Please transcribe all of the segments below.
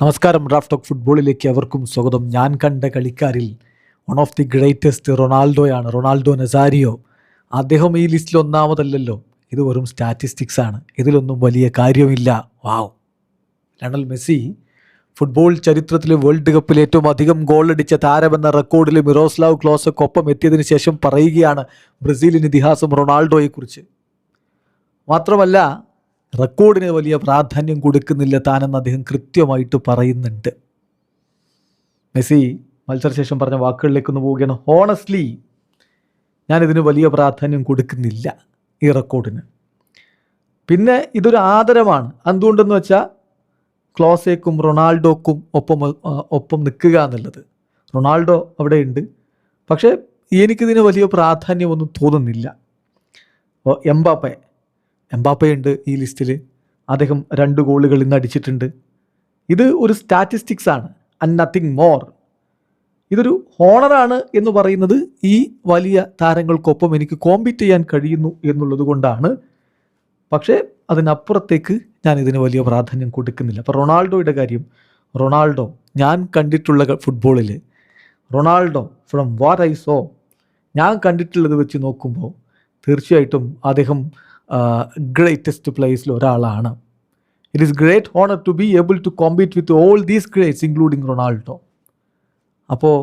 നമസ്കാരം. Draft talk ഫുട്ബോളിലേക്ക് അവർക്കും സ്വാഗതം. ഞാൻ കണ്ട കളിക്കാരിൽ വൺ ഓഫ് ദി ഗ്രേറ്റസ്റ്റ് റൊണാൾഡോയാണ്, റൊണാൾഡോ നസാരിയോ. അദ്ദേഹം ഈ ലിസ്റ്റിൽ ഒന്നാമതല്ലല്ലോ. ഇത് വെറും സ്റ്റാറ്റിസ്റ്റിക്സ് ആണ്, ഇതിലൊന്നും വലിയ കാര്യമില്ല. വാവ്. ലയണൽ മെസ്സി ഫുട്ബോൾ ചരിത്രത്തിൽ വേൾഡ് കപ്പിൽ ഏറ്റവും അധികം ഗോൾ അടിച്ച താരമെന്ന റെക്കോർഡിൽ മിറോസ്ലാവ് ക്ലോസക്കൊപ്പം എത്തിയതിനു ശേഷം പറയുകയാണ് ബ്രസീലിന് ഇതിഹാസം റൊണാൾഡോയെക്കുറിച്ച്. മാത്രമല്ല, റെക്കോർഡിന് വലിയ പ്രാധാന്യം കൊടുക്കുന്നില്ല താനെന്ന് അദ്ദേഹം കൃത്യമായിട്ട് പറയുന്നുണ്ട്. മെസ്സി മത്സരശേഷം പറഞ്ഞ വാക്കുകളിലേക്കൊന്ന് പോവുകയാണ്. ഹോണസ്റ്റ്ലി ഞാനിതിന് വലിയ പ്രാധാന്യം കൊടുക്കുന്നില്ല, ഈ റെക്കോർഡിന്. പിന്നെ ഇതൊരു ആദരവാണ്. എന്തുകൊണ്ടെന്ന് വെച്ചാൽ ക്ലോസയ്ക്കും റൊണാൾഡോക്കും ഒപ്പം നിൽക്കുക എന്നുള്ളത്. റൊണാൾഡോ അവിടെയുണ്ട്, പക്ഷേ എനിക്കിതിന് വലിയ പ്രാധാന്യമൊന്നും തോന്നുന്നില്ല. എംബാപ്പയുണ്ട് ഈ ലിസ്റ്റിൽ. അദ്ദേഹം 2 ഗോളുകൾ ഇന്ന് അടിച്ചിട്ടുണ്ട്. ഇത് ഒരു സ്റ്റാറ്റിസ്റ്റിക്സ് ആണ്, ആൻഡ് നത്തിങ് മോർ. ഇതൊരു ഹോണറാണ് എന്ന് പറയുന്നത് ഈ വലിയ താരങ്ങൾക്കൊപ്പം എനിക്ക് കോമ്പീറ്റ് ചെയ്യാൻ കഴിയുന്നു എന്നുള്ളത് കൊണ്ടാണ്. പക്ഷേ അതിനപ്പുറത്തേക്ക് ഞാൻ ഇതിന് വലിയ പ്രാധാന്യം കൊടുക്കുന്നില്ല. അപ്പോൾ റൊണാൾഡോയുടെ കാര്യം, റൊണാൾഡോ ഞാൻ കണ്ടിട്ടുള്ള ഫുട്ബോളിൽ Ronaldo from what I saw, ഞാൻ കണ്ടിട്ടുള്ളത് വെച്ച് നോക്കുമ്പോൾ തീർച്ചയായിട്ടും അദ്ദേഹം ഗ്രേറ്റസ്റ്റ് പ്ലേയേഴ്സിൽ ഒരാളാണ്. It is great honour to be able to compete with all these greats including Ronaldo. അപ്പോൾ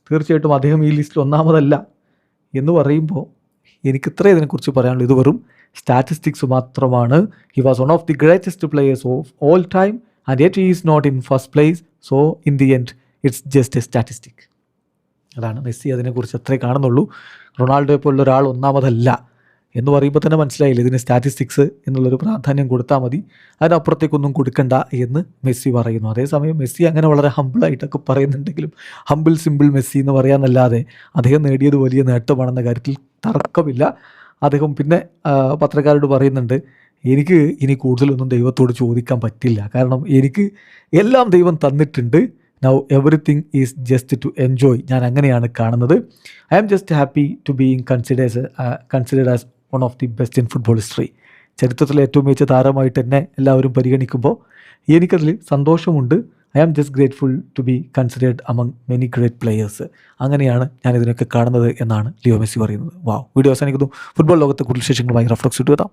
തീർച്ചയായിട്ടും അദ്ദേഹം ഈ ലിസ്റ്റിൽ ഒന്നാമതല്ല എന്ന് പറയുമ്പോൾ എനിക്ക് ഇത്രേ ഇതിനെക്കുറിച്ച് പറയാനുള്ളൂ. ഇത് വെറും സ്റ്റാറ്റിസ്റ്റിക്സ് മാത്രമാണ്. He was one of the greatest players of all time and yet he is not in first place. So in the end it's just a statistic. അതാണ് മെസ്സി. അതിനെക്കുറിച്ച് അത്രേ കാണുന്നുള്ളൂ. റൊണാൾഡോയെ പോലുള്ള ഒരാൾ ഒന്നാമതല്ല എന്ന് പറയുമ്പോൾ തന്നെ മനസ്സിലായില്ല, ഇതിന് സ്റ്റാറ്റിസ്റ്റിക്സ് എന്നുള്ളൊരു പ്രാധാന്യം കൊടുത്താൽ മതി, അതിനപ്പുറത്തേക്കൊന്നും കൊടുക്കണ്ട എന്ന് മെസ്സി പറയുന്നു. അതേസമയം മെസ്സി അങ്ങനെ വളരെ ഹമ്പിളായിട്ടൊക്കെ പറയുന്നുണ്ടെങ്കിലും ഹമ്പിൾ സിമ്പിൾ മെസ്സി എന്ന് പറയാനല്ലാതെ അദ്ദേഹം നേടിയത് വലിയ നേട്ടമാണെന്ന കാര്യത്തിൽ തർക്കമില്ല. അദ്ദേഹം പിന്നെ പത്രക്കാരോട് പറയുന്നുണ്ട്, എനിക്ക് ഇനി കൂടുതലൊന്നും ദൈവത്തോട് ചോദിക്കാൻ പറ്റില്ല, കാരണം എനിക്ക് എല്ലാം ദൈവം തന്നിട്ടുണ്ട്. Now everything is just to enjoy. ഞാൻ അങ്ങനെയാണ് കാണുന്നത്. I am just happy to being considered as one of the best in football history. ചരിത്രത്തിലെ ഏറ്റവും മികച്ച താരമായിട്ട് എന്നെ എല്ലാവരും പരിഗണിക്കുമ്പോൾ എനിക്കതിൽ സന്തോഷമുണ്ട്. I am just grateful to be considered among many great players. അങ്ങനെയാണ് ഞാൻ ഇതിനൊക്കെ കാണുന്നത് എന്നാണ് ലിയോ മെസ്സി പറയുന്നത്. വാവ്. വീഡിയോ അവസാനിക്കുന്നു. ഫുട്ബോൾ ലോകത്തെ കൂടുതൽ വിശേഷങ്ങളുമായി റഫ്ലക്സ് ഇട്ട് വരാം.